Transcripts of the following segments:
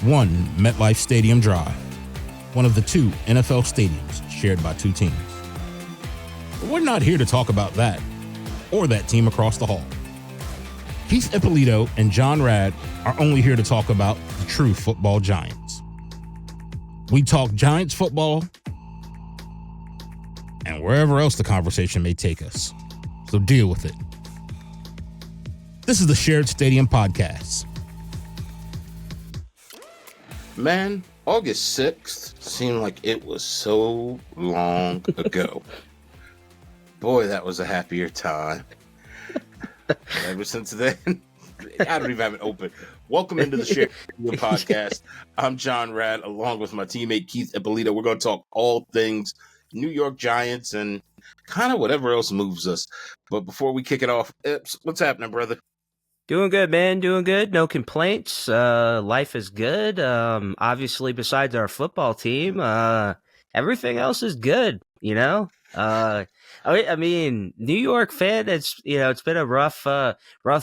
One, MetLife Stadium Drive, one of the two NFL stadiums shared by two teams. But we're not here to talk about that or that team across the hall. Keith Ippolito and John Rad are only here to talk about the true football giants. We talk Giants football and wherever else the conversation may take us. So deal with it. This is the Shared Stadium Podcast. Man, August 6th seemed like it was so long ago. Boy, that was a happier time. Ever since then, I don't even have it open. Welcome into the Shared Stadium Podcast. I'm John Rad, along with my teammate Keith Ippolito. We're going to talk all things New York Giants and kind of whatever else moves us. But before we kick it off, Ips, what's happening, brother? Doing good, man. Doing good. No complaints. Life is good. Obviously, besides our football team, everything else is good. You know. I mean, New York fan. It's been a rough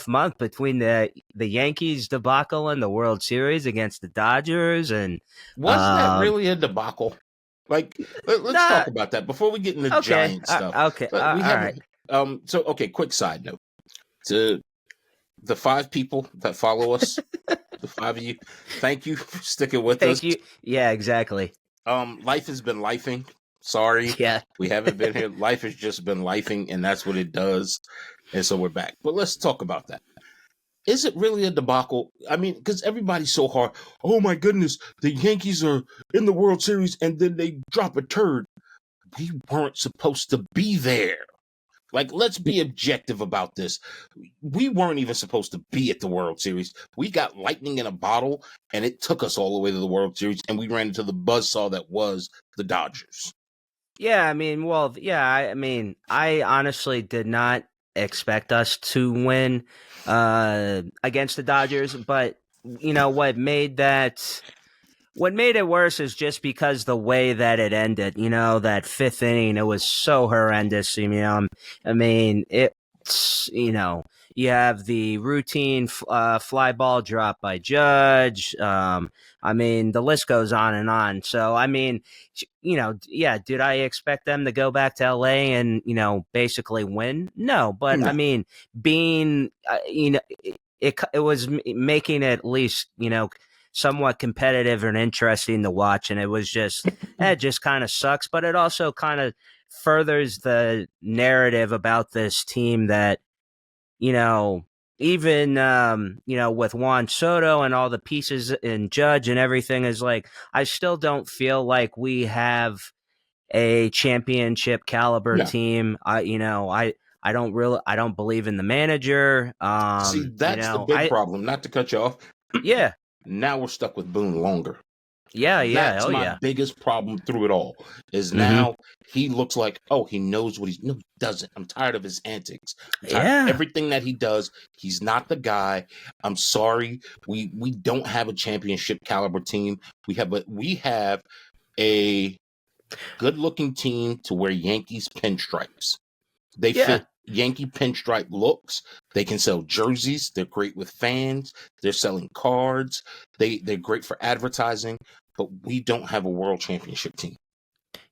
month between the Yankees debacle and the World Series against the Dodgers. And wasn't that really a debacle? Like, let's talk about that before we get into Giant stuff. Okay. All right. Okay. Quick side note to the 5 people that follow us, the 5 of you, thank you for sticking with us. Thank you. Yeah, exactly. Life has been lifing. Sorry. Yeah. We haven't been here. Life has just been lifing, and that's what it does. And so we're back. But let's talk about that. Is it really a debacle? I mean, because everybody's so hard. Oh, my goodness. The Yankees are in the World Series, and then they drop a turd. We weren't supposed to be there. Like, let's be objective about this. We weren't even supposed to be at the World Series. We got lightning in a bottle, and it took us all the way to the World Series, and we ran into the buzzsaw that was the Dodgers. Yeah, I mean, I honestly did not expect us to win against the Dodgers, but what made it worse is just because the way that it ended. That 5th inning, it was so horrendous. It's you have the routine fly ball drop by Judge. The list goes on and on. So, did I expect them to go back to LA and, basically win? No, but No. it was making it at least, somewhat competitive and interesting to watch. And it was just, it just kind of sucks, but it also kind of furthers the narrative about this team that, even, with Juan Soto and all the pieces and Judge and everything is like, I still don't feel like we have a championship caliber team. I don't believe in the manager. See, that's the big problem. Not to cut you off. Yeah. Now we're stuck with Boone longer. Yeah. That's my biggest problem through it all. Is now he looks like, he knows what he doesn't. I'm tired of his antics. I'm tired of everything that he does. He's not the guy. I'm sorry. We don't have a championship caliber team. We have a good looking team to wear Yankees pinstripes. They fit Yankee pinstripe looks. They can sell jerseys. They're great with fans. They're selling cards. They're great for advertising. But we don't have a world championship team.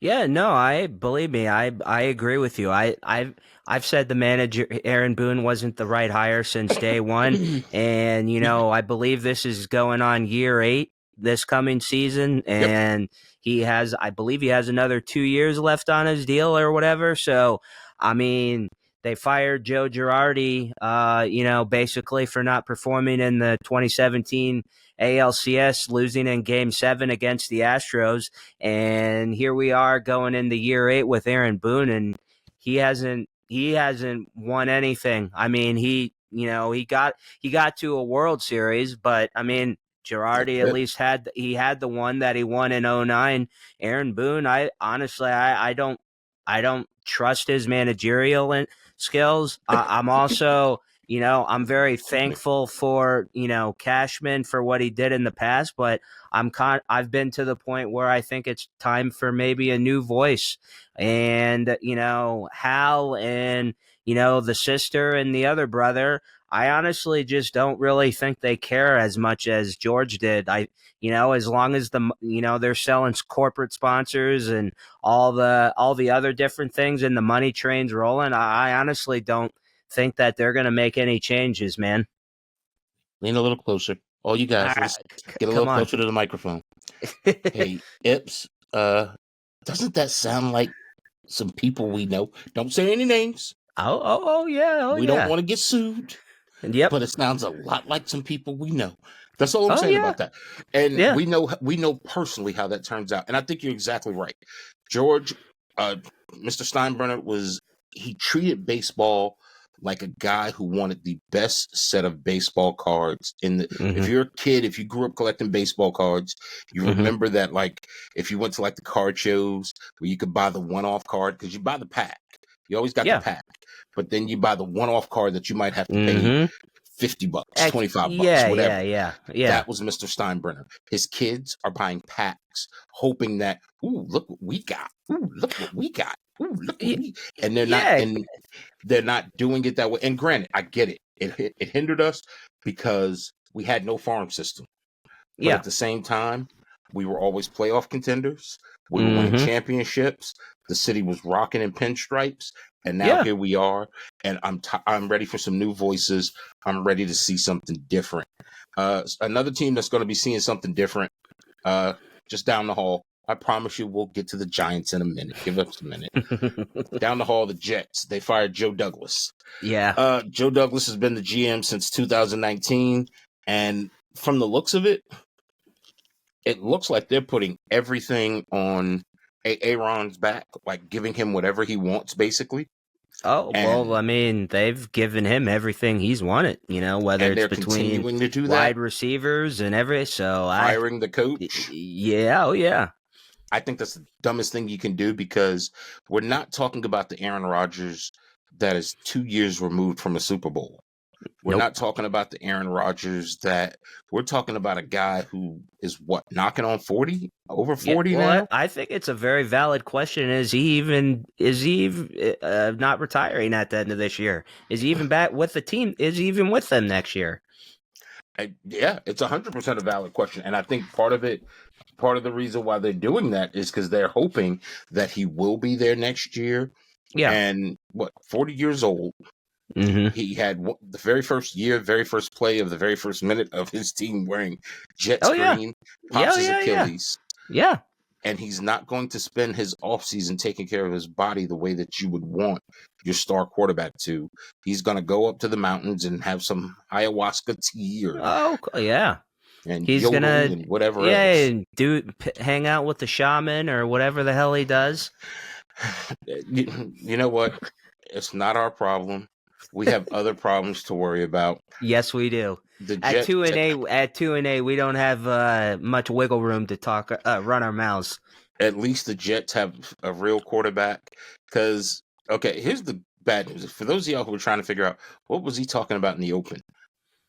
Yeah, no, believe me, I agree with you. I've said the manager Aaron Boone wasn't the right hire since day one, and I believe this is going on year 8 this coming season, and I believe he has another 2 years left on his deal or whatever. So, they fired Joe Girardi, basically for not performing in the 2017 ALCS, losing in Game 7 against the Astros. And here we are going into year 8 with Aaron Boone, and he hasn't won anything. He got to a World Series, but Girardi at least had the one that he won in 2009. Aaron Boone, I honestly don't trust his managerial skills. I'm also, I'm very thankful for, Cashman for what he did in the past, but I've been to the point where I think it's time for maybe a new voice. And, Hal and, the sister and the other brother, I honestly just don't really think they care as much as George did. As long as they're selling corporate sponsors and all the other different things and the money train's rolling, I honestly don't think that they're going to make any changes, man. Lean a little closer. All you guys, let's get a little Come on. closer to the microphone. Hey, Ips, doesn't that sound like some people we know? Don't say any names. Oh yeah. We don't want to get sued. Yep. But it sounds a lot like some people we know. That's all I'm Oh, saying yeah. about that. And Yeah. we know personally how that turns out. And I think you're exactly right. George, Mr. Steinbrenner he treated baseball like a guy who wanted the best set of baseball cards if you're a kid, if you grew up collecting baseball cards, you remember that, like, if you went to like the card shows where you could buy the one-off card, because you buy the pack. You always got the pack, but then you buy the one-off card that you might have to pay $50, $25, whatever. Yeah. That was Mr. Steinbrenner. His kids are buying packs, hoping that, ooh, look what we got. Ooh, look what we got. Ooh, look what we. And they're not doing it that way. And granted, I get it. It hindered us because we had no farm system. But at the same time, we were always playoff contenders. We were winning championships. The city was rocking in pinstripes, and now here we are. And I'm ready for some new voices. I'm ready to see something different. Another team that's going to be seeing something different, just down the hall. I promise you, we'll get to the Giants in a minute. Give us a minute. Down the hall, the Jets. They fired Joe Douglas. Yeah. Joe Douglas has been the GM since 2019, and from the looks of it, it looks like they're putting everything on Aaron's back, like giving him whatever he wants, basically. Oh, well, I mean, they've given him everything he's wanted, whether it's between wide receivers and everything. So hiring the coach. Yeah, oh yeah. I think that's the dumbest thing you can do, because we're not talking about the Aaron Rodgers that is 2 years removed from a Super Bowl. We're not talking about the Aaron Rodgers we're talking about a guy who is knocking on 40, over 40 now. I think it's a very valid question. Is he not retiring at the end of this year? Is he even back with the team? Is he even with them next year? Yeah, it's 100% a valid question. And I think part of the reason why they're doing that is because they're hoping that he will be there next year. Yeah. And 40 years old. He had the very first play of the very first minute of his team wearing Jets green, pops his Achilles. Yeah. And he's not going to spend his offseason taking care of his body the way that you would want your star quarterback to. He's going to go up to the mountains and have some ayahuasca tea and he's gonna and whatever else. And hang out with the shaman or whatever the hell he does. You know what? It's not our problem. We have other problems to worry about. Yes, we do. At 2-8, we don't have much wiggle room to talk, run our mouths. At least the Jets have a real quarterback. Because, here's the bad news. For those of y'all who were trying to figure out, what was he talking about in the open?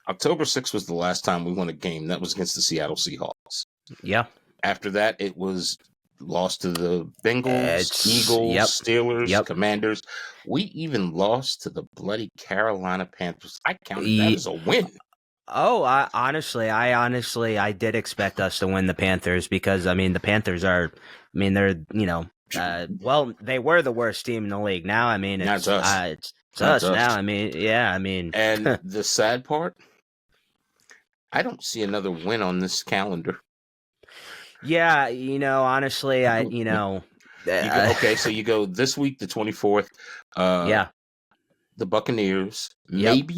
October 6th was the last time we won a game. That was against the Seattle Seahawks. Yeah. After that, it was lost to the Bengals, Eagles, Steelers, Commanders. We even lost to the bloody Carolina Panthers. I counted that as a win. Oh, I did expect us to win the Panthers because, the Panthers they're, they were the worst team in the league. Now, it's us. It's us now. And the sad part, I don't see another win on this calendar. Yeah, honestly, so you go this week, the 24th. The Buccaneers. Maybe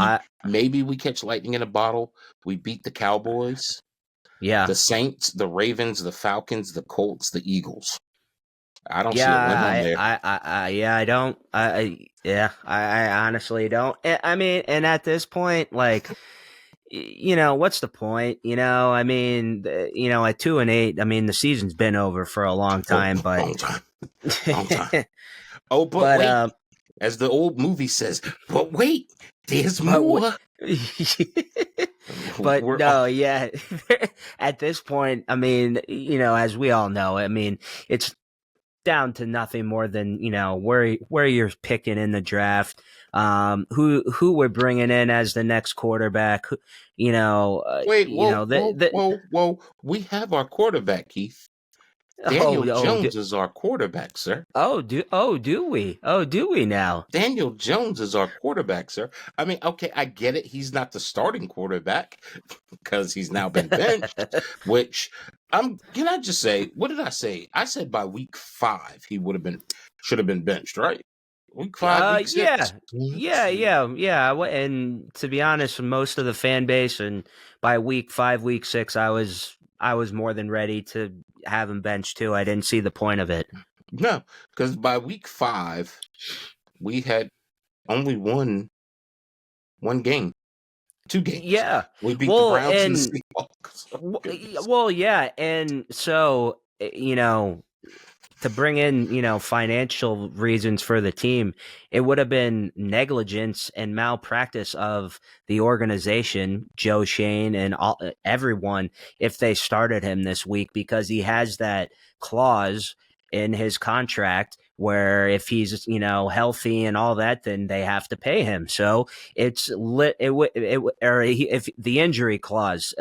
we catch lightning in a bottle. We beat the Cowboys. Yeah. The Saints, the Ravens, the Falcons, the Colts, the Eagles. I don't see a win on there. I don't. I honestly don't. And at this point, what's the point? At 2-8, the season's been over for a long time, but long time. Oh, but wait, as the old movie says, but wait, there's more. But at this point, as we all know, it's down to nothing more than where you're picking in the draft, who we're bringing in as the next quarterback. Wait, whoa, whoa, whoa, whoa. We have our quarterback, Keith. Daniel Jones is our quarterback, sir. Do we? Oh, do we now? Daniel Jones is our quarterback, sir. I mean, okay, I get it. He's not the starting quarterback because he's now been benched, which can I just say, what did I say? I said by week 5 he should have been benched, right? Week 5, week 6. Yeah. And to be honest, most of the fan base, and by week 5, week 6, I was more than ready to have him benched too. I didn't see the point of it. No, because by week 5, we had only won one game, 2 games. Yeah, we beat the Browns and the Seahawks. Well, yeah, and so to bring in, financial reasons for the team, it would have been negligence and malpractice of the organization, Joe Shane and everyone, if they started him this week, because he has that clause in his contract where if he's healthy and all that, then they have to pay him. So it's if the injury clause.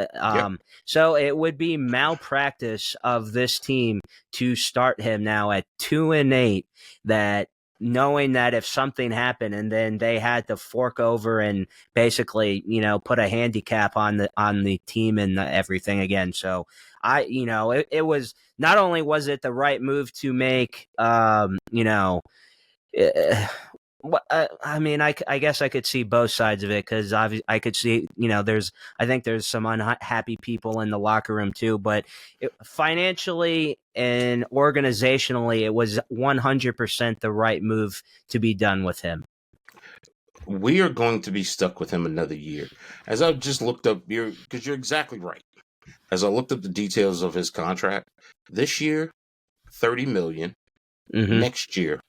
So it would be malpractice of this team to start him now at 2-8. That knowing that if something happened and then they had to fork over and basically put a handicap on the team and everything again. So it was, not only was it the right move to make, I mean, I guess I could see both sides of it, because I could see, I think there's some unhappy people in the locker room too, but financially and organizationally, it was 100% the right move to be done with him. We are going to be stuck with him another year. As I've just looked up, because you're exactly right. As I looked up the details of his contract, this year, $30 million. Mm-hmm. Next year,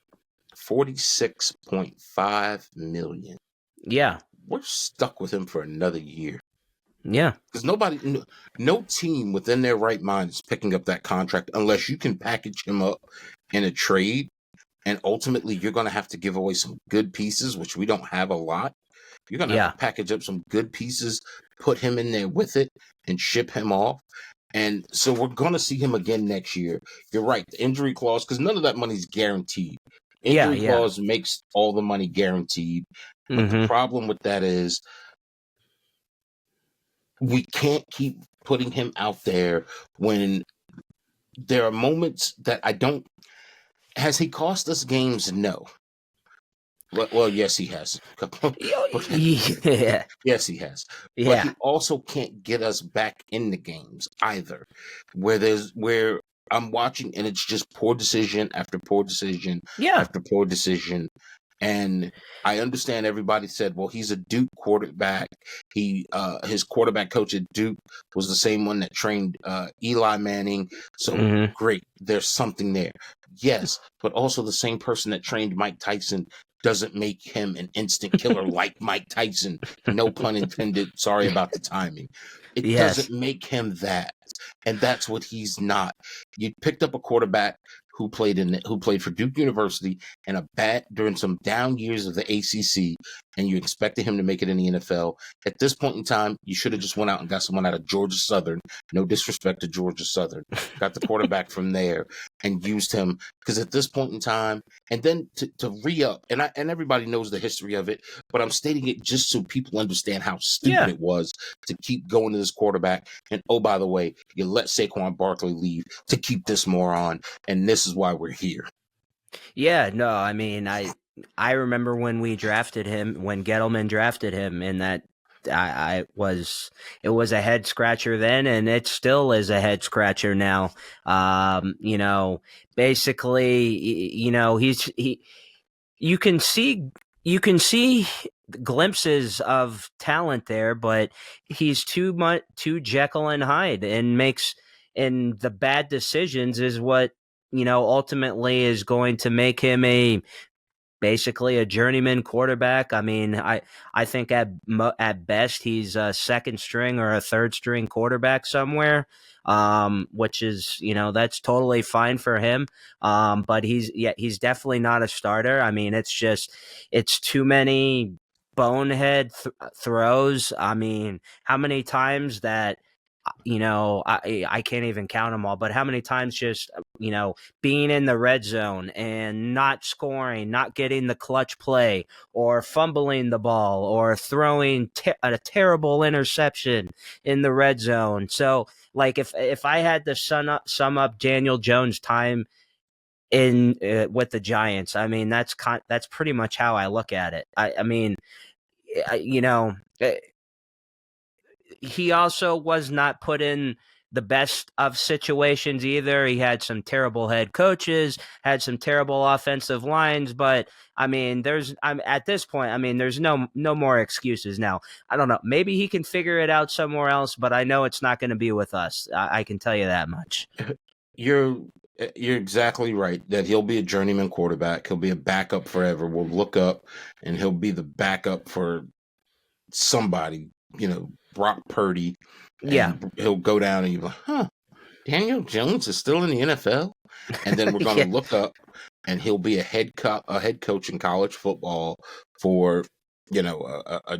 $46.5 million. Yeah. We're stuck with him for another year. Yeah. Because no team within their right mind is picking up that contract unless you can package him up in a trade. And ultimately, you're going to have to give away some good pieces, which we don't have a lot. You're going to have to package up some good pieces, put him in there with it, and ship him off. And so we're going to see him again next year. You're right. The injury clause, because none of that money's guaranteed. Injury clause makes all the money guaranteed. But the problem with that is we can't keep putting him out there when there are moments that I don't. Has he cost us games? No. Well, yes, he has. Yeah. Yes, he has. Yeah. But he also can't get us back in the games either. Where I'm watching and it's just poor decision after poor decision after poor decision. And I understand everybody said, well, he's a Duke quarterback. His quarterback coach at Duke was the same one that trained Eli Manning. So great, there's something there. Yes, but also the same person that trained Mike Tyson doesn't make him an instant killer like Mike Tyson. No pun intended. Sorry about the timing. It doesn't make him that. And that's what he's not. You picked up a quarterback who played for Duke University and during some down years of the ACC, and you expected him to make it in the NFL. At this point in time, you should have just went out and got someone out of Georgia Southern. No disrespect to Georgia Southern. Got the quarterback from there and used him, because at this point in time, and then to re-up, and everybody knows the history of it, but I'm stating it just so people understand how stupid it was to keep going to this quarterback. And oh, by the way, you let Saquon Barkley leave to keep this moron, and this is why we're here. Yeah, no, I mean, I remember when we drafted him, when Gettleman drafted him, and that it was a head scratcher then, and it still is a head scratcher now. Basically, you can see glimpses of talent there, but he's too Jekyll and Hyde, and the bad decisions is what ultimately is going to make him a basically a journeyman quarterback. I mean, I think at best he's a second string or a third string quarterback somewhere, which is, that's totally fine for him. But he's definitely not a starter. I mean, it's too many bonehead throws. I mean, how many times that I can't even count them all, but how many times just, being in the red zone and not scoring, not getting the clutch play, or fumbling the ball, or throwing a terrible interception in the red zone. So, like, if I had to sum up Daniel Jones' time in with the Giants, I mean, that's pretty much how I look at it. I mean, you know, he also was not put in the best of situations either. He had some terrible head coaches, had some terrible offensive lines, but I mean, I'm at this point, I mean, there's no more excuses now. I don't know. Maybe he can figure it out somewhere else, but I know it's not going to be with us. I can tell you that much. You're exactly right that he'll be a journeyman quarterback. He'll be a backup forever. We'll look up and he'll be the backup for somebody, Brock Purdy, Yeah. and he'll go down and you're like, huh, Daniel Jones is still in the NFL? And then we're going to Yeah. look up and he'll be a head coach in college football for, a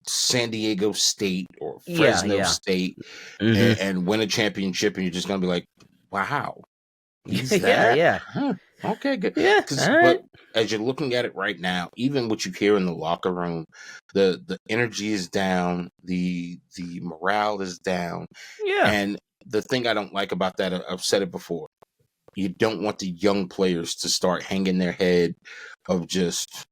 San Diego State or Fresno State and win a championship. And you're just going to be like, wow, he's that? Yeah. Huh. Okay, good. Yeah. But as you're looking at it right now, even what you hear in the locker room, the energy is down, the morale is down. Yeah. And the thing I don't like about that, I've said it before, you don't want the young players to start hanging their head of just,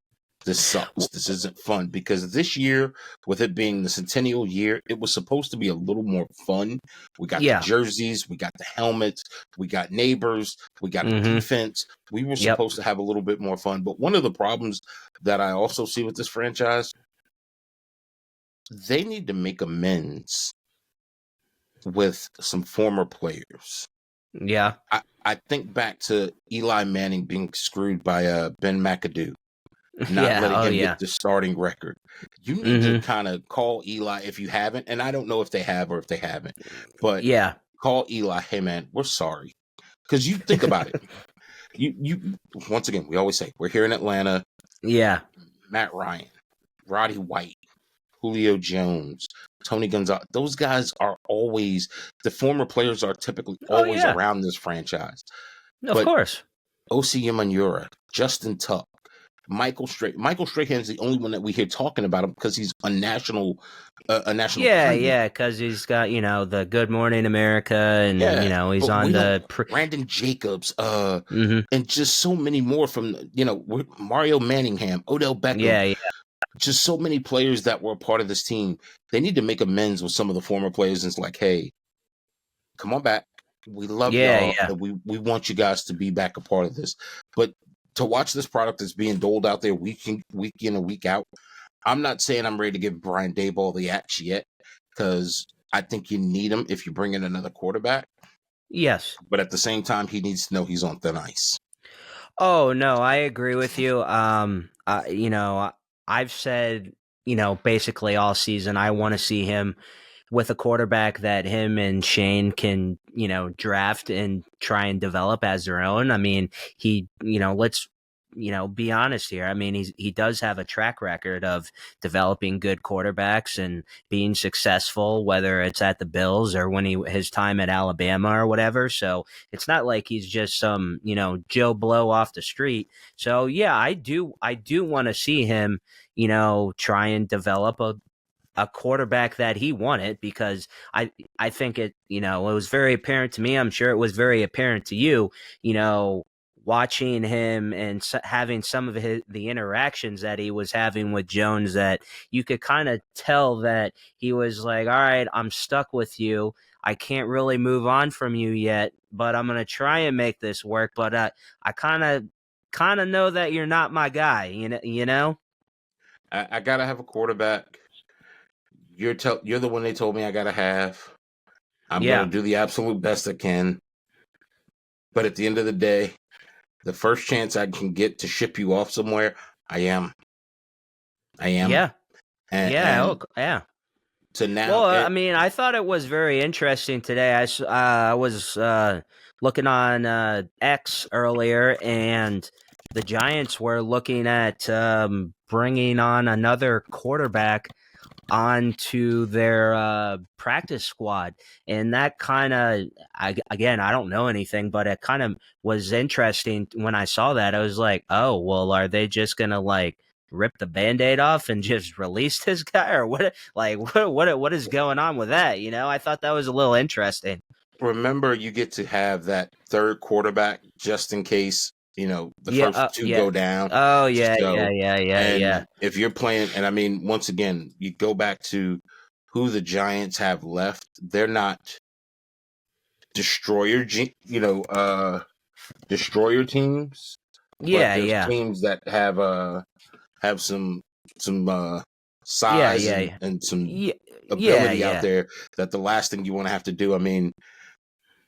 this sucks, this isn't fun. Because this year, with it being the centennial year, it was supposed to be a little more fun. We got the jerseys, we got the helmets, we got neighbors, we got the defense. We were supposed to have a little bit more fun. But one of the problems that I also see with this franchise, they need to make amends with some former players. Yeah. I think back to Eli Manning being screwed by Ben McAdoo, not letting him get the starting record. You need to kind of call Eli if you haven't, and I don't know if they have or if they haven't, but call Eli, hey man, we're sorry. Because you think about it. You once again, we always say we're here in Atlanta. Yeah. Matt Ryan, Roddy White, Julio Jones, Tony Gonzalez. Those guys are always, the former players are typically always around this franchise. Of course. Osi Umenyiora, Justin Tuck, Michael Strahan's the only one that we hear talking about him because he's a national pundit. Yeah, because he's got, the Good Morning America, and he's on the Brandon Jacobs, and just so many more from Mario Manningham, Odell Beckham. Yeah. Just so many players that were a part of this team. They need to make amends with some of the former players. And it's like, hey, come on back. We love y'all. And we want you guys to be back a part of this. But to watch this product that's being doled out there week in and week out, I'm not saying I'm ready to give Brian Daboll the axe yet, because I think you need him if you bring in another quarterback. Yes. But at the same time, he needs to know he's on thin ice. Oh, no, I agree with you. I've said, basically all season, I want to see him with a quarterback that him and Shane can, draft and try and develop as their own. I mean, let's, be honest here. I mean, he does have a track record of developing good quarterbacks and being successful, whether it's at the Bills or when his time at Alabama or whatever. So it's not like he's just some, Joe Blow off the street. So yeah, I do want to see him, try and develop a quarterback that he wanted, because I think it was very apparent to me. I'm sure it was very apparent to you, watching him and having some of the interactions that he was having with Jones, that you could kind of tell that he was like, all right, I'm stuck with you. I can't really move on from you yet, but I'm going to try and make this work. But I kind of know that you're not my guy, you know? I got to have a quarterback. You're the one they told me I got to have. I'm going to do the absolute best I can. But at the end of the day, The first chance I can get to ship you off somewhere, I am. Yeah. And Yeah. to now, Well, I mean, I thought it was very interesting today. I was looking on X earlier, and the Giants were looking at bringing on another quarterback onto their practice squad, and that kind of, again, I don't know anything, but it kind of was interesting when I saw that. I was like, oh, well, are they just gonna like rip the Band-Aid off and just release this guy, or what? Like, what is going on with that? I thought that was a little interesting. remember, you get to have that third quarterback just in case the first two go down. Oh yeah, So, yeah. if you're playing, and I mean, once again, you go back to who the Giants have left. They're not destroyer, destroyer teams. Yeah, but there's yeah. teams that have some size and some ability out there that the last thing you want to have to do. I mean,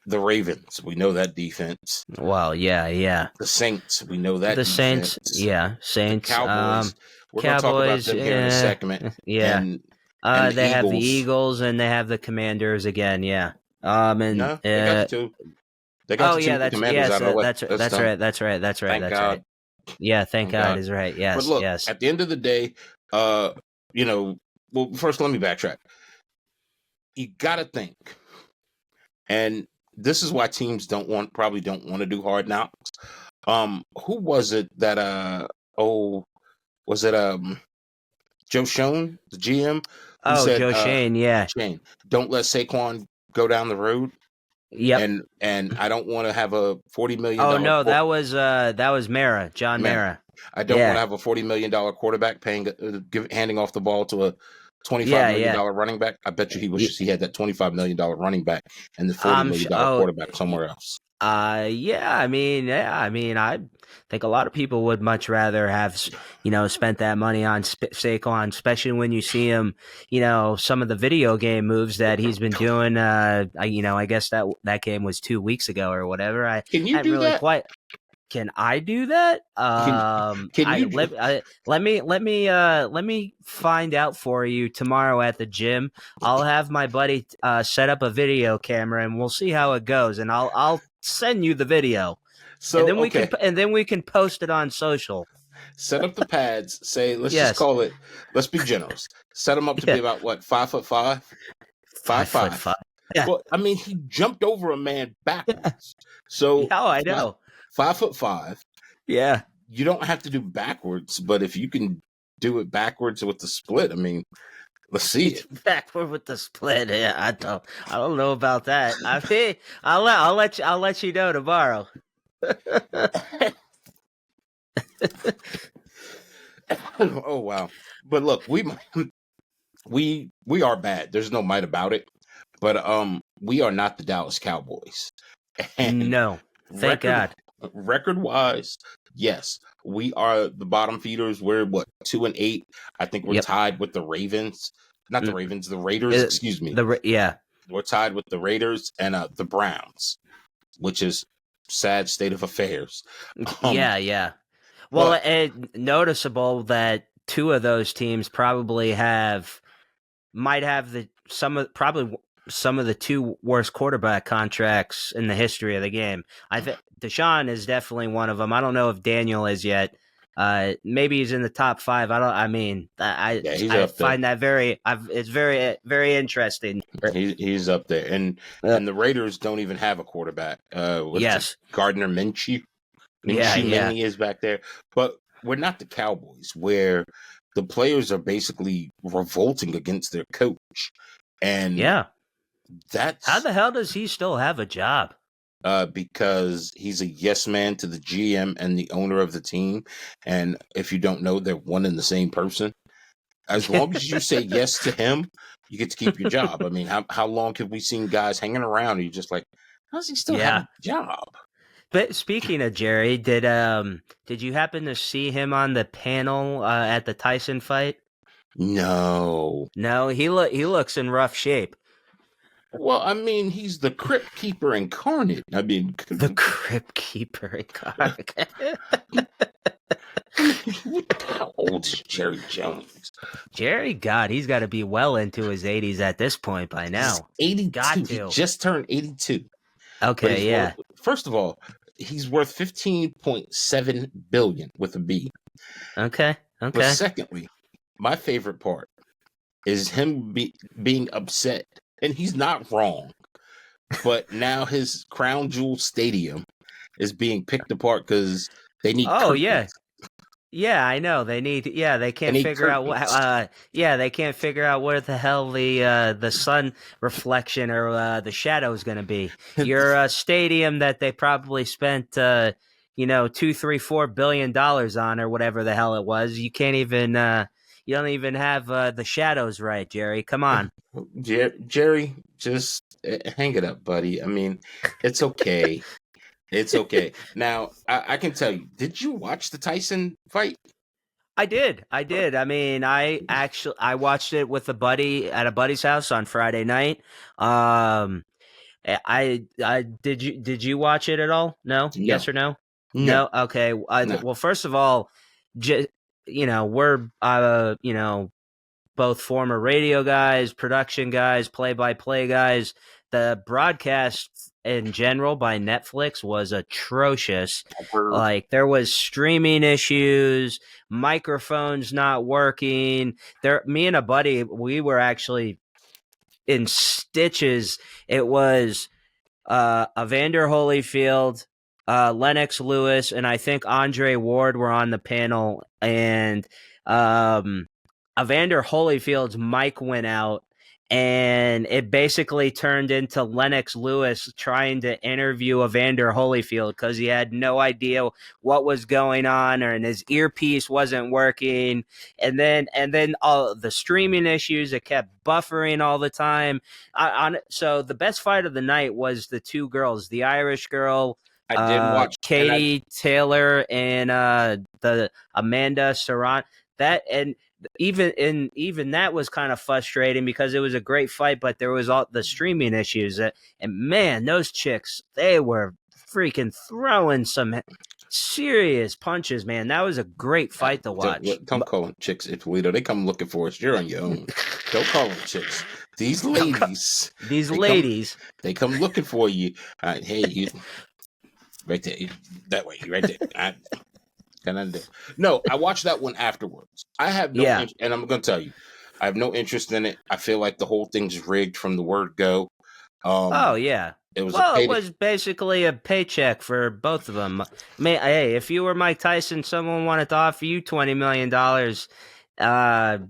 the Ravens, we know that defense. Well, yeah. The Saints, we know that the defense. Saints. The Cowboys, we're going to talk about them here in a segment. Yeah. And the they Eagles. have the Eagles and they have the Commanders again. Yeah. And no, they got the two. They got the Commanders out of the way. That's right. Thank God. Right. Yeah, thank God is right. Yes, but look, yes. At the end of the day, well, first let me backtrack. You got to think, and this is why teams probably don't want to do hard knocks. Who was it that was it Joe Schoen, the GM? Said, Joe Schoen, yeah. Shane, don't let Saquon go down the road. Yep. And I don't want to have a $40 million. Oh no, that was Mara, John Mara. I don't want to have a $40 million quarterback handing off the ball to a $25 million running back. I bet you he wishes he had that $25 million running back and the $40 million quarterback somewhere else. I mean, I think a lot of people would much rather have, spent that money on Saquon, especially when you see him, some of the video game moves that he's been doing. I guess that game was 2 weeks ago or whatever. Can you do that? Can I do that? Let me find out for you tomorrow at the gym. I'll have my buddy set up a video camera and we'll see how it goes. And I'll send you the video. So and then we can post it on social. Set up the pads. Say just call it. Let's be generous. Set them up to be about what 5'5", 5'5". Yeah. Well, I mean, he jumped over a man backwards. So I know. 5'5". Yeah. You don't have to do backwards, but if you can do it backwards with the split, I mean, let's see it. Backward with the split. Yeah, I don't know about that. I mean, I'll let you know tomorrow. Oh wow. But look, we are bad. There's no might about it. But we are not the Dallas Cowboys. And no. Thank God. Record-wise, yes, we are the bottom feeders. We're 2-8. I think we're tied with the Ravens. Not the Ravens, the Raiders. Excuse me. We're tied with the Raiders and the Browns, which is sad state of affairs. Yeah. Well, it's noticeable that two of those teams might have some of the two worst quarterback contracts in the history of the game. I think Deshaun is definitely one of them. I don't know if Daniel is yet. Maybe he's in the top 5. I find that it's very, very interesting. He's up there, and the Raiders don't even have a quarterback. Gardner Minshew. Minshew is back there, but we're not the Cowboys where the players are basically revolting against their coach, and that's how the hell does he still have a job? Because he's a yes man to the GM and the owner of the team. And if you don't know, they're one and the same person. As long as you say yes to him, you get to keep your job. I mean, how long have we seen guys hanging around and you're just like, how does he still have a job? But speaking of Jerry, did you happen to see him on the panel at the Tyson fight? No, he looks in rough shape. Well, I mean, he's the crypt keeper incarnate. I mean, The Crypt Keeper incarnate. how old is Jerry Jones? Jerry, God, he's got to be well into his 80s at this point by now. He's 82. Got He to. just turned 82. Okay, yeah. First of all, he's worth 15.7 billion with a B. Okay. But secondly, my favorite part is him being upset, and he's not wrong. But now his Crown Jewel Stadium is being picked apart because they need. Oh, curtains. yeah. Yeah, I know. They need. Yeah, they can't figure out what. Yeah, they can't figure out where the hell the sun reflection or the shadow is going to be. Your stadium that they probably spent, $2, $3, $4 billion on or whatever the hell it was. You can't even. You don't even have the shadows right, Jerry. Come on. Jerry, just hang it up, buddy. I mean, it's okay. It's okay. Now, I can tell you, did you watch the Tyson fight? I did. I mean, I watched it with a buddy at a buddy's house on Friday night. I did you watch it at all? No? Yes or no? No. Okay. No. Well, first of all, we're both former radio guys, production guys, play-by-play guys. The broadcast in general by Netflix was atrocious. Like, there was streaming issues, microphones not working. Me and a buddy, we were actually in stitches. It was Evander Holyfield, Lennox Lewis, and I think Andre Ward were on the panel, and Evander Holyfield's mic went out, and it basically turned into Lennox Lewis trying to interview Evander Holyfield because he had no idea what was going on, and his earpiece wasn't working. And then all the streaming issues, it kept buffering all the time. So the best fight of the night was the two girls, the Irish girl, I did watch Katie Taylor, and the Amanda Serrano. Even that was kind of frustrating because it was a great fight, but there was all the streaming issues. And man, those chicks, they were freaking throwing some serious punches, man. That was a great fight to watch. Don't call them chicks, Ippolito. They come looking for us. You're on your own. Don't call them chicks. These ladies. They come looking for you. Hey, you. Right there. That way. Right there. No, I watched that one afterwards. I have no interest, and I'm going to tell you, I have no interest in it. I feel like the whole thing's rigged from the word go. It was basically a paycheck for both of them. Hey, if you were Mike Tyson, someone wanted to offer you $20 million,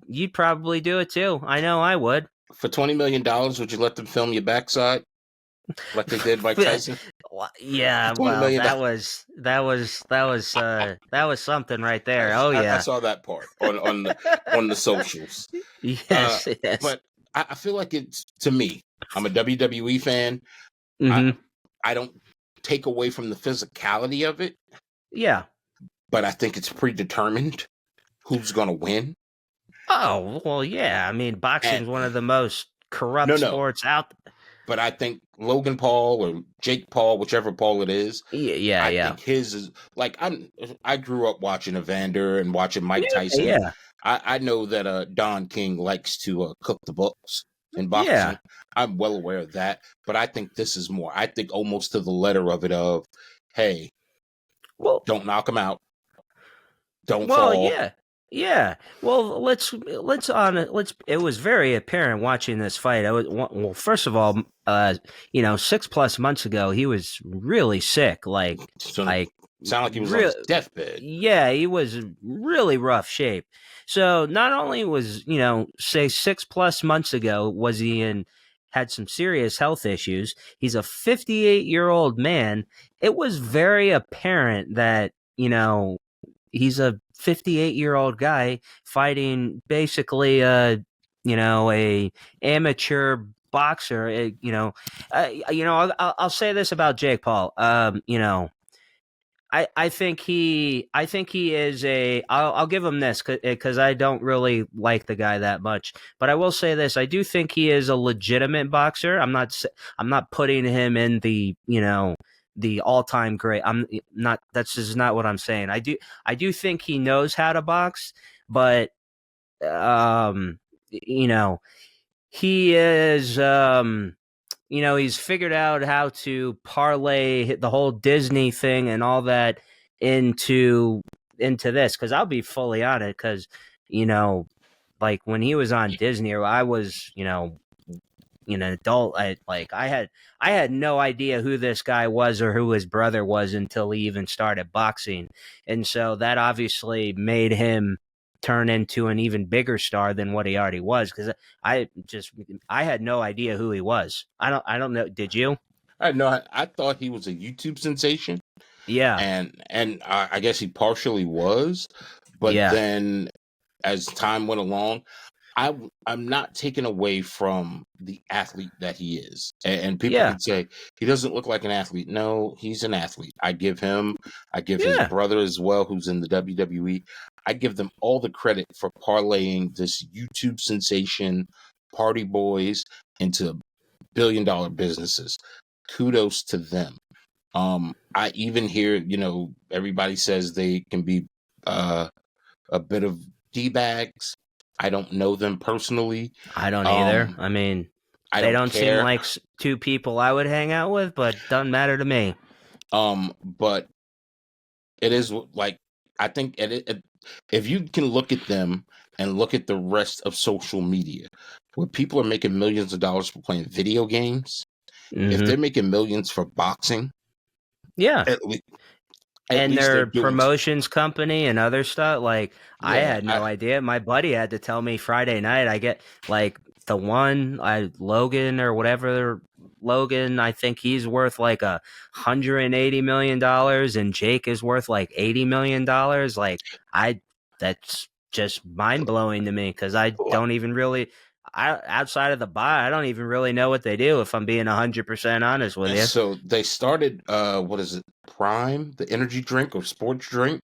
you'd probably do it too. I know I would. For $20 million, would you let them film your backside like they did Mike Tyson? Yeah, well, that was something right there. I saw that part on the socials. Yes. But I feel like it's, to me, I'm a WWE fan. Mm-hmm. I don't take away from the physicality of it. Yeah, but I think it's predetermined who's going to win. Oh well, yeah. I mean, boxing's one of the most corrupt sports out there. But I think Logan Paul or Jake Paul, whichever Paul it is, I think his is like I grew up watching Evander and watching Mike Tyson. Yeah. I know that Don King likes to cook the books in boxing. Yeah. I'm well aware of that. But I think this is more. I think almost to the letter of it of, hey, don't knock him out. Don't fall. Yeah. Well, it was very apparent watching this fight. First of all, 6+ months ago, he was really sick. Sound like he was on his deathbed. Yeah, he was really rough shape. So not only was, say 6+ months ago, was he had some serious health issues. He's a 58-year-old man. It was very apparent that, he's a 58-year-old guy fighting basically a amateur boxer. I'll say this about Jake Paul. I think he is a. I'll give him this because I don't really like the guy that much, but I will say this: I do think he is a legitimate boxer. I'm not putting him in the the all time great. I'm not. That's just not what I'm saying. I do think he knows how to box, but um, you know, he is he's figured out how to parlay the whole Disney thing and all that into this. Because I'll be fully on it. Because like when he was on Disney, or I was an adult, I had no idea who this guy was or who his brother was until he even started boxing, and so that obviously made him turn into an even bigger star than what he already was. Because I had no idea who he was. I don't know. Did you? I know. I thought he was a YouTube sensation, Yeah, and I guess he partially was, but yeah, then as time went along, I'm not taken away from the athlete that he is. And people yeah, can say he doesn't look like an athlete. No, he's an athlete. I give his yeah. brother as well, who's in the WWE. I give them all the credit for parlaying this YouTube sensation, Party Boys, into billion-dollar businesses. Kudos to them. I even hear, everybody says they can be a bit of D-bags. I don't know them personally. I don't either. Um, I mean, I they don't don't seem care. like two people I would hang out with, but doesn't matter to me. But it is like I think if you can look at them and look at the rest of social media, where people are making millions of dollars for playing video games, if Hmm. they're making millions for boxing, Yeah. at least at And least they're their doing. promotions company and other stuff. Like I Yeah, had no idea. My buddy had to tell me Friday night. I get like the one Logan or whatever Logan. I think he's worth like $180 million, and Jake is worth like $80 million. Like I, that's just mind blowing to me because I don't even really. Outside of the buy, I don't even really know what they do. If I'm being 100% honest with and you. so they started what is it, Prime, the energy drink or sports drink.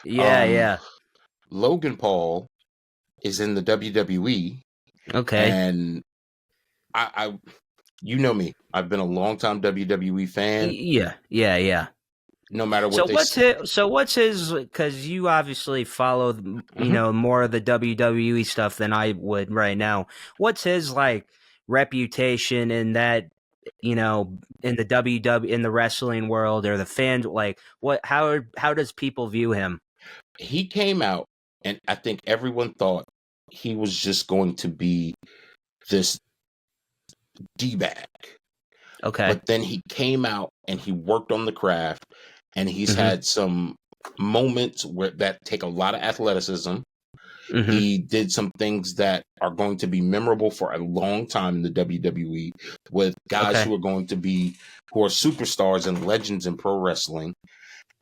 Yeah, um yeah. Logan Paul is in the WWE, Okay. and I you know me, I've been a long time WWE fan. Yeah, yeah, yeah. No matter So what they what's say. his? So what's his? Because you obviously follow, Mhm. more of the WWE stuff than I would right now. What's his like reputation in that? In the WWE, in the wrestling world, or the fans, like what? How does people view him? He came out, and I think everyone thought he was just going to be this D-bag. Okay. But then he came out and he worked on the craft, and he's Mm-hmm. had some moments where that take a lot of athleticism. Mm-hmm. He did some things that are going to be memorable for a long time in the WWE, with guys Okay. who are superstars and legends in pro wrestling.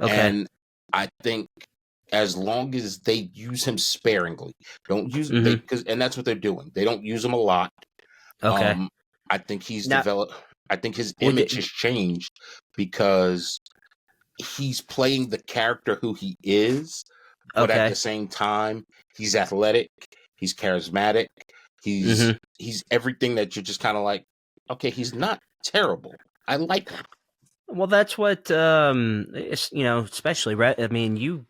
Okay. And I think as long as they use him sparingly, don't use they Mm-hmm. because and that's what they're doing. They don't use him a lot. Okay. Um, I think he's Now, developed. I think his would image has changed because he's playing the character who he is, but at the okay. same time, he's athletic, he's charismatic, he's Mm-hmm. he's everything that you're just kind of like, okay, he's not terrible. I like him. Well, that's what especially I mean, you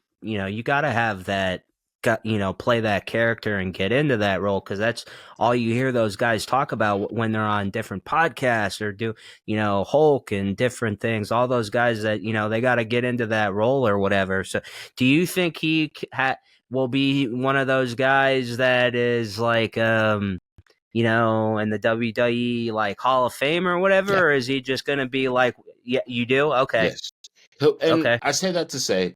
got to have that got play that character and get into that role because that's all you hear those guys talk about when they're on different podcasts or do Hulk and different things. All those guys that they got to get into that role or whatever. So, do you think will be one of those guys that is like in the WWE like Hall of Fame or Yeah, whatever, or is he just gonna be like, yeah, you do? Okay, yes. And okay, I say that to say,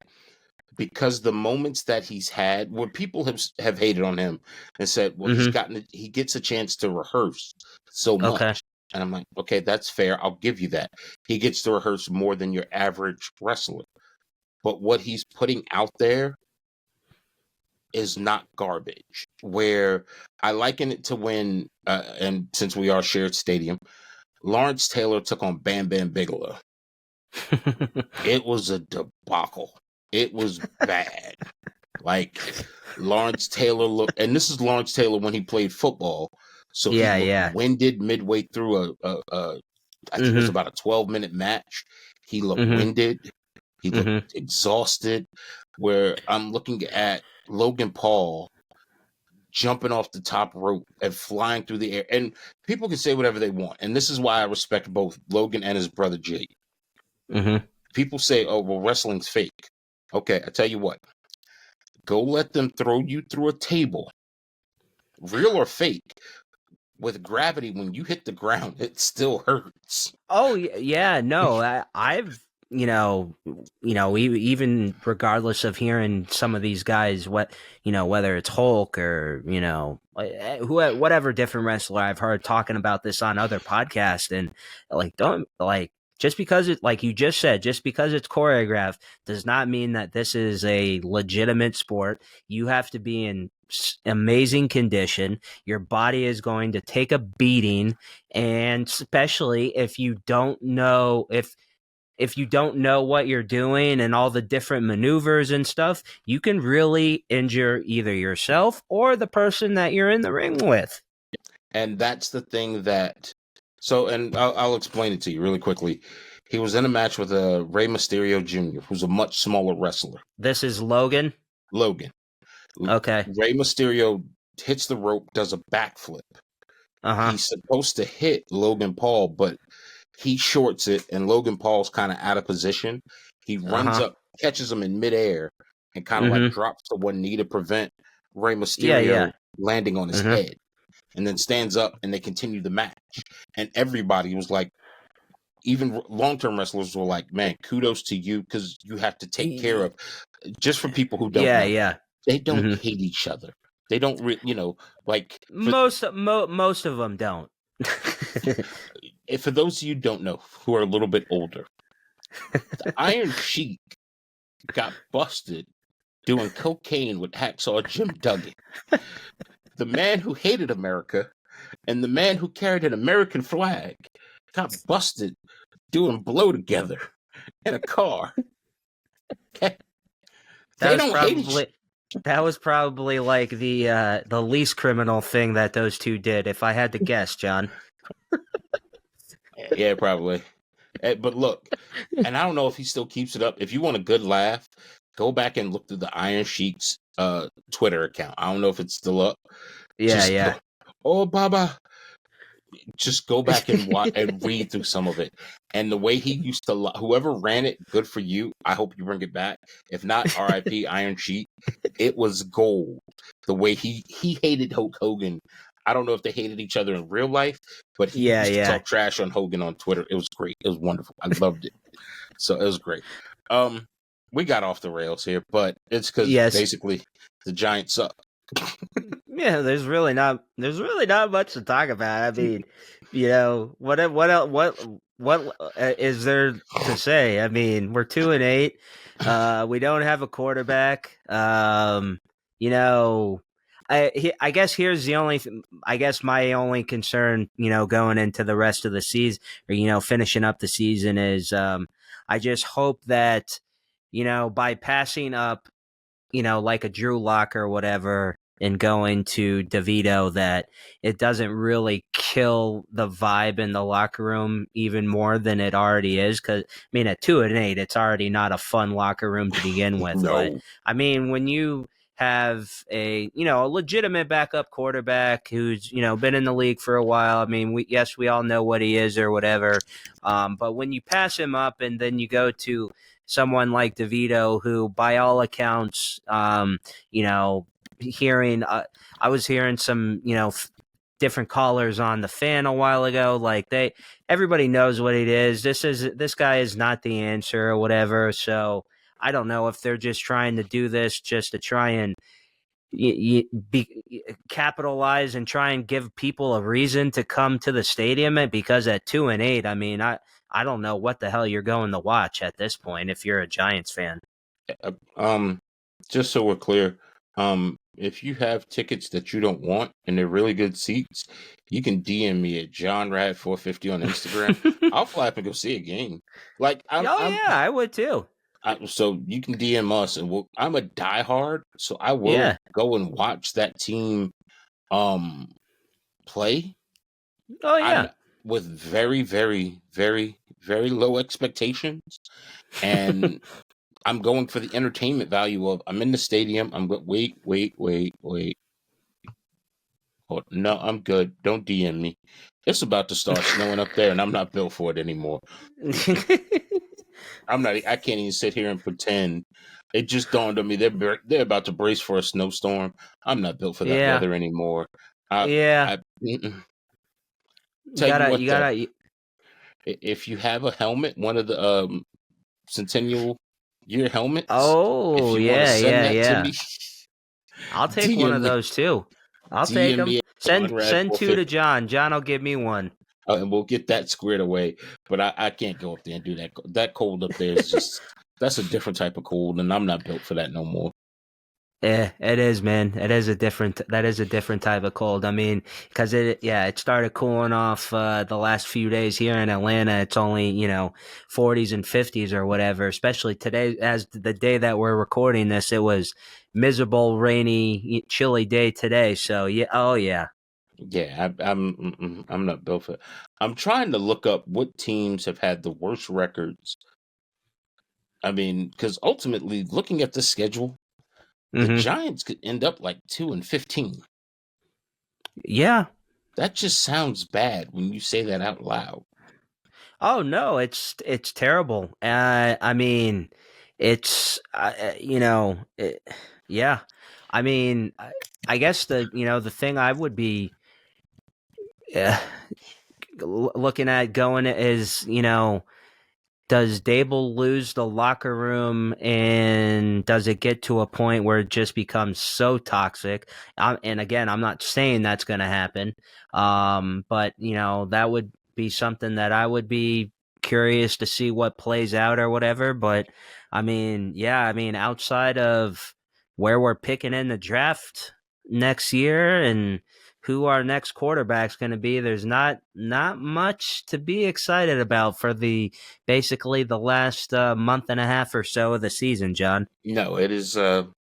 because the moments that he's had where people have hated on him and said, well, mm-hmm, he gets a chance to rehearse so okay, much. And I'm like, okay, that's fair. I'll give you that. He gets to rehearse more than your average wrestler. But what he's putting out there is not garbage. Where I liken it to when, and since we are shared stadium, Lawrence Taylor took on Bam Bam Bigelow. It was a debacle. It was bad. Like Lawrence Taylor looked, and this is Lawrence Taylor when he played football. So he looked winded midway through I think it was about a 12-minute match. He looked winded. He looked exhausted. Where I'm looking at Logan Paul jumping off the top rope and flying through the air. And people can say whatever they want. And this is why I respect both Logan and his brother Jake. People say, oh, well, wrestling's fake. Okay, I tell you what. Go let them throw you through a table, real or fake. With gravity, when you hit the ground, it still hurts. Oh yeah, no, I've even regardless of hearing some of these guys, whether it's Hulk or whatever different wrestler I've heard talking about this on other podcasts, and just because it, like you just said, just because it's choreographed does not mean that this is a legitimate sport. You have to be in amazing condition. Your body is going to take a beating, and especially if you don't know if you don't know what you're doing and all the different maneuvers and stuff, you can really injure either yourself or the person that you're in the ring with. And that's the thing that. So, and I'll explain it to you really quickly. He was in a match with Rey Mysterio Jr., who's a much smaller wrestler. This is Logan? Logan. Okay. Rey Mysterio hits the rope, does a backflip. He's supposed to hit Logan Paul, but he shorts it, and Logan Paul's kind of out of position. He runs up, catches him in midair, and kind of like drops to one knee to prevent Rey Mysterio landing on his head. And then stands up, and they continue the match. And everybody was like, even long-term wrestlers were like, man, kudos to you, because you have to take care of, just for people who don't know, they don't hate each other. They don't, most of them don't. For those of you who don't know, who are a little bit older, the Iron Sheik got busted doing cocaine with Hacksaw Jim Duggan. The man who hated America and the man who carried an American flag got busted doing blow together in a car. Okay. That was probably like the least criminal thing that those two did, if I had to guess, John. Yeah, probably. But look, and I don't know if he still keeps it up. If you want a good laugh, go back and look through the Iron Sheik's Twitter account. I don't know if it's still up. Oh, Baba. Just go back and watch and read through some of it. And the way he used to, whoever ran it, good for you. I hope you bring it back. If not, R.I.P. Iron Sheik. It was gold. The way he hated Hulk Hogan. I don't know if they hated each other in real life, but he used to talk trash on Hogan on Twitter. It was great. It was wonderful. I loved it. So it was great. We got off the rails here, but it's because basically the Giants suck. Yeah, there's really not much to talk about. I mean, what is there to say? I mean, we're 2-8. We don't have a quarterback. I guess here's the only. I guess my only concern, going into the rest of the season, or finishing up the season, is I just hope that by passing up, like a Drew Lock or whatever, and going to DeVito, that it doesn't really kill the vibe in the locker room even more than it already is. Because, I mean, at 2-8, it's already not a fun locker room to begin with. No. But, I mean, when you have a legitimate backup quarterback who's, been in the league for a while, I mean, we all know what he is or whatever. But when you pass him up and then you go to someone like DeVito, who, by all accounts, I was hearing some, different callers on the Fan a while ago. Like everybody knows what it is. This guy is not the answer or whatever. So I don't know if they're just trying to do this just to try and capitalize and try and give people a reason to come to the stadium. Because at 2-8, I mean, I don't know what the hell you're going to watch at this point if you're a Giants fan. Just so we're clear, if you have tickets that you don't want and they're really good seats, you can DM me at JohnRad450 on Instagram. I'll fly up and go see a game. Like Yeah, I would too. So you can DM us, and I'm a diehard, so I will Yeah. go and watch that team play. Oh yeah. With very, very, very, very low expectations, and I'm going for the entertainment value of I'm in the stadium. Wait. Oh, no, I'm good. Don't DM me. It's about to start snowing up there, and I'm not built for it anymore. I can't even sit here and pretend. It just dawned on me they're about to brace for a snowstorm. I'm not built for that weather anymore. Tell you what, though, if you have a helmet, one of the Centennial Year helmets, oh if you want to send that to me, I'll take one of those too. I'll take them. Send two to John. John will give me one. And we'll get that squared away. But I can't go up there and do that. That cold up there is just that's a different type of cold, and I'm not built for that no more. Yeah, it is, man. That is a different type of cold. I mean, because it started cooling off the last few days here in Atlanta. It's only 40s and 50s or whatever. Especially today, as the day that we're recording this, it was miserable, rainy, chilly day today. So yeah, oh yeah. Yeah, I'm not built for it. I'm trying to look up what teams have had the worst records. I mean, because ultimately, looking at the schedule, the Giants could end up like 2-15. Yeah. That just sounds bad when you say that out loud. Oh no, it's terrible. I mean, it's yeah. I mean, I guess the thing I would be looking at going is does Dable lose the locker room, and does it get to a point where it just becomes so toxic? And again, I'm not saying that's going to happen, but that would be something that I would be curious to see what plays out or whatever. But I mean, outside of where we're picking in the draft next year and who our next quarterback's going to be, there's not much to be excited about for basically the last month and a half or so of the season, John. No, it is OVA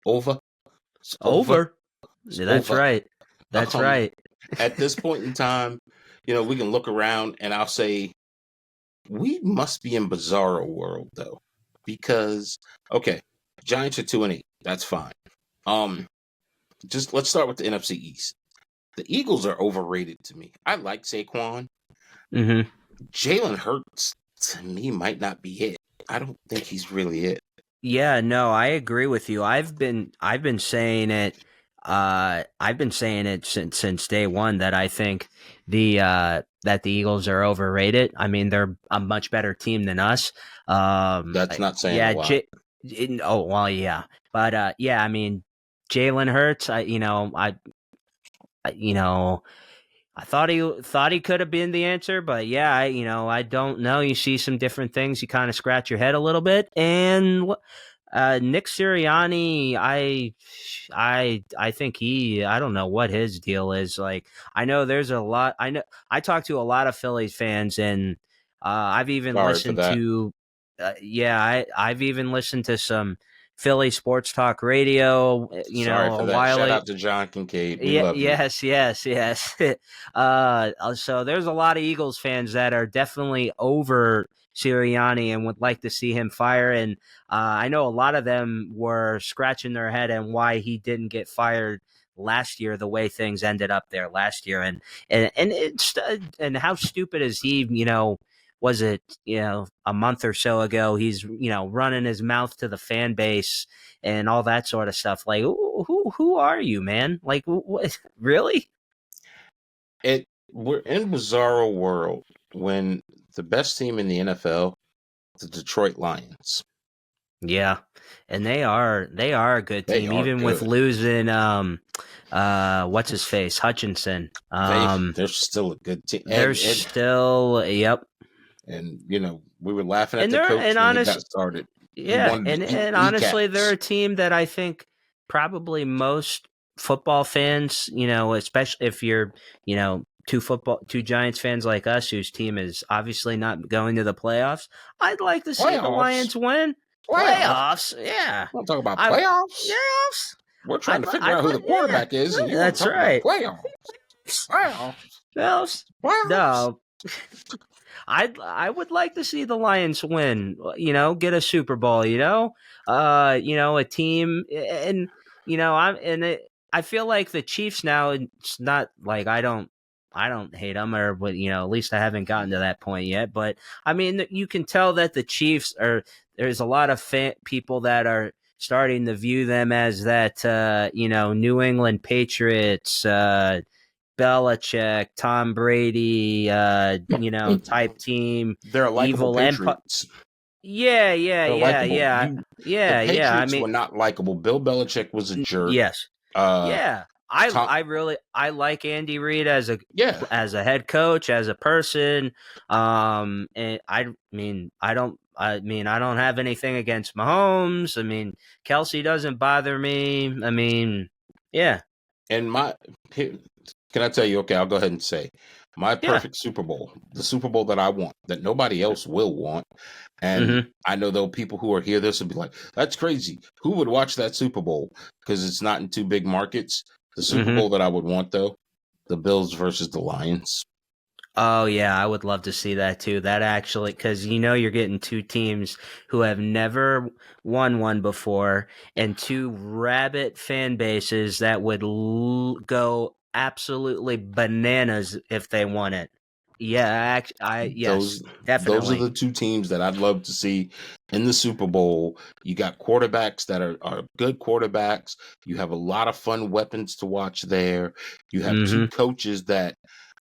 over. Over. That's over. Right. That's right. At this point in time, we can look around and I'll say we must be in bizarro world though, because Giants are 2-8. That's fine. Just let's start with the NFC East. The Eagles are overrated to me. I like Saquon. Jalen Hurts to me might not be it. I don't think he's really it. Yeah, no, I agree with you. I've been saying it. I've been saying it since day one that I think that the Eagles are overrated. I mean, they're a much better team than us. That's not saying a lot. Oh well, yeah, but I mean, Jalen Hurts. I thought he could have been the answer, but yeah, I don't know. You see some different things, you kind of scratch your head a little bit. And Nick Sirianni, I think I don't know what his deal is. Like, I know there's a lot. I talked to a lot of Phillies fans, and I've even listened to. I've even listened to some Philly sports talk radio. Shout out to John Kincaid. We love you. Yes. So there's a lot of Eagles fans that are definitely over Sirianni and would like to see him fire. And I know a lot of them were scratching their head on why he didn't get fired last year, the way things ended up there last year, and it's and how stupid is he? Was it a month or so ago? He's running his mouth to the fan base and all that sort of stuff. Like, who are you, man? Like, what? Really? We're in bizarro world when the best team in the NFL, the Detroit Lions. Yeah, and they are a good team, even good. With losing what's his face, Hutchinson. They're still a good team. Yep. And we were laughing at the coach when he got started. Yeah, and honestly, they're kneecaps. a team that I think probably most football fans, especially if you're, two Giants fans like us, whose team is obviously not going to the playoffs. I'd like to see the Playoffs. Lions win Playoffs. playoffs. Yeah, We're not talking about I playoffs. playoffs. We're trying to figure out who the Yeah, quarterback is, and you want to that's talk about right. playoffs. Playoffs. Playoffs. Playoffs. No, I would like to see the Lions win. Get a Super Bowl. A team, and I feel like the Chiefs now. It's not like I don't hate them, or but at least I haven't gotten to that point yet. But I mean, you can tell that the Chiefs are. There's a lot of people that are starting to view them as that. New England Patriots. Belichick, Tom Brady, type team, They're likable evil empire. Patriots. Yeah, They're likable. The yeah. I Patriots mean, were not likable. Bill Belichick was a jerk. yes, Uh, yeah. Tom, I like Andy Reid as a yeah, head coach, as a person. And I don't have anything against Mahomes. I mean, Kelsey doesn't bother me. I mean, yeah, and can I tell you? Okay, I'll go ahead and say my yeah. perfect Super Bowl, the Super Bowl that I want, that nobody else will want. And Mm-hmm. I know there'll people who are hear this and be like, "That's crazy. Who would watch that Super Bowl?" Because it's not in two big markets. The Super Mm-hmm. Bowl that I would want, though, the Bills versus the Lions. Oh yeah, I would love to see that too. That actually, because you're getting two teams who have never won one before, and two rabid fan bases that would go absolutely bananas if they won it. Yeah, yes, Those are definitely. the two teams that I'd love to see in the Super Bowl. You got quarterbacks that are good quarterbacks. You have a lot of fun weapons to watch there. You have two Mm-hmm. coaches that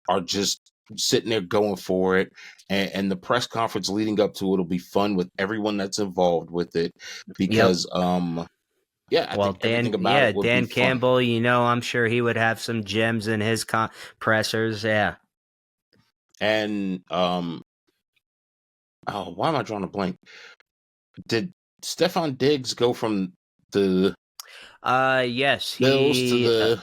are just sitting there going for it. And the press conference leading up to it will be fun with everyone that's involved with it. Yep. Because I Well, think everything about it would be Dan fun. Campbell, I'm sure he would have some gems in his pressers. Yeah. And why am I drawing a blank? Did Stefan Diggs go from the Yes, Bills to the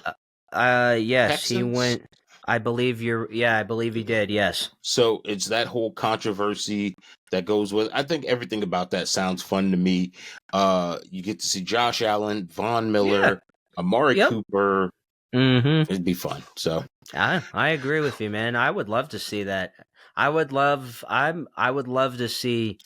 yes, he Texans? went. I believe I believe he did. Yes. So it's that whole controversy that goes with. I think everything about that sounds fun to me. You get to see Josh Allen, Von Yeah. Miller, Amari Yep. Cooper. Mm-hmm. It'd be fun. So I agree with you, man. I would love to see that. I would love. I would love to see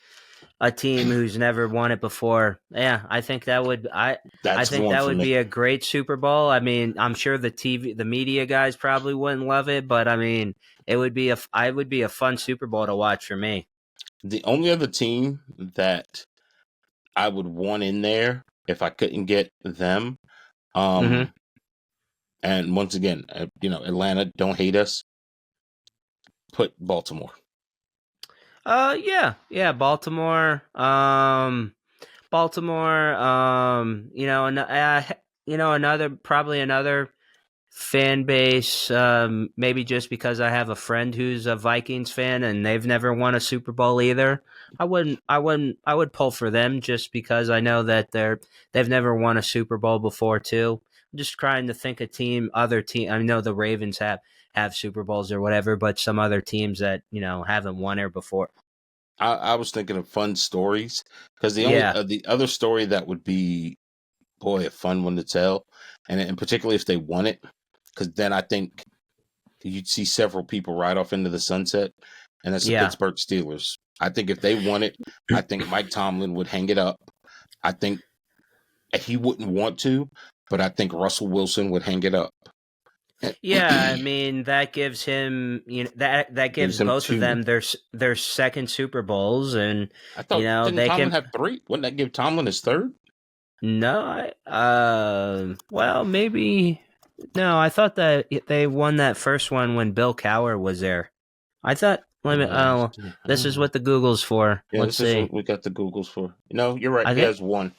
a team who's never won it before. Yeah, I think that would. I that's the think one that for would me. be a great Super Bowl. I mean, I'm sure the media guys probably wouldn't love it, but I mean, it would be a fun Super Bowl to watch for me. The only other team that I would want in there if I couldn't get them, Mm-hmm. and once again, Atlanta, don't hate us. Put Baltimore. Yeah, Baltimore. Baltimore. Another fan base. Maybe just because I have a friend who's a Vikings fan and they've never won a Super Bowl either. I would pull for them just because I know that they've never won a Super Bowl before too. I'm just trying to think of other team. I know the Ravens have Super Bowls or whatever, but some other teams that haven't won it before. I was thinking of fun stories because Yeah, the other story that would be, boy, a fun one to tell, and particularly if they won it, because then I think you'd see several people ride off into the sunset, and that's the yeah. Pittsburgh Steelers. I think if they won it, I think Mike Tomlin would hang it up. I think he wouldn't want to, but I think Russell Wilson would hang it up. Yeah, I mean that gives him, that Gives gives him both of two. them their second Super Bowls, and I thought didn't they Tomlin can. have three? Wouldn't that give Tomlin his third? No, well, maybe no. I thought that they won that first one when Bill Cowher was there. I thought. Let me. Oh, this is what the Google's for. Yeah, Let's this is see. what we got the Googles for. No, you're right. I He think. has one.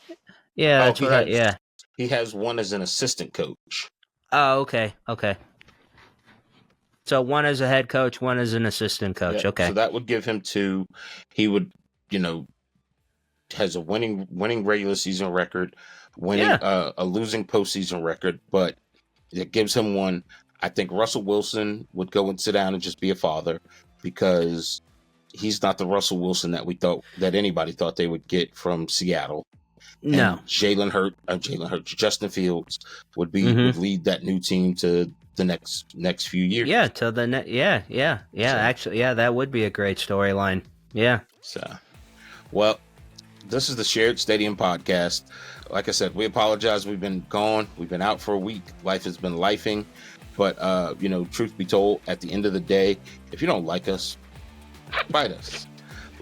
Yeah, Oh, that's what I. Yeah. he has one as an assistant coach. Oh, okay, okay. So one as a head coach, one as an assistant Yeah, coach. so Okay. that would give him two. He would, you know, has a winning regular season record, winning Yeah. a losing postseason record, but it gives him one. I think Russell Wilson would go and sit down and just be a father, because he's not the Russell Wilson that anybody thought they would get from Seattle. No. And Jalen Hurts, Justin Fields would lead that new team to the next few years. Yeah, to the So, actually, that would be a great storyline. Yeah. So, well, this is the Shared Stadium podcast. Like I said, we apologize. We've been gone. We've been out for a week. Life has been lifing. But, truth be told, at the end of the day, if you don't like us, fight us.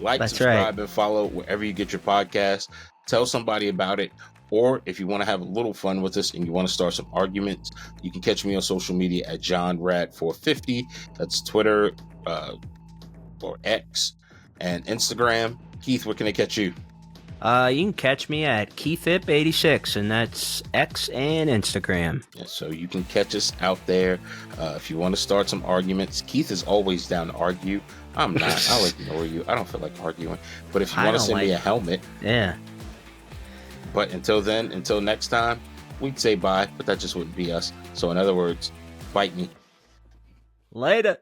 That's subscribe, right. and follow wherever you get your podcast. Tell somebody about it. Or if you want to have a little fun with us and you want to start some arguments, you can catch me on social media at JohnRad450. That's Twitter or X and Instagram. Keith, where can they catch you? You can catch me at KeithIp86, and that's X and Instagram. Yeah, so you can catch us out there. If you want to start some arguments, Keith is always down to argue. I'm not. I'll ignore you. I don't feel like arguing. But if you want to send me a helmet. Yeah. But until next time, we'd say bye, but that just wouldn't be us. So in other words, fight me. Later.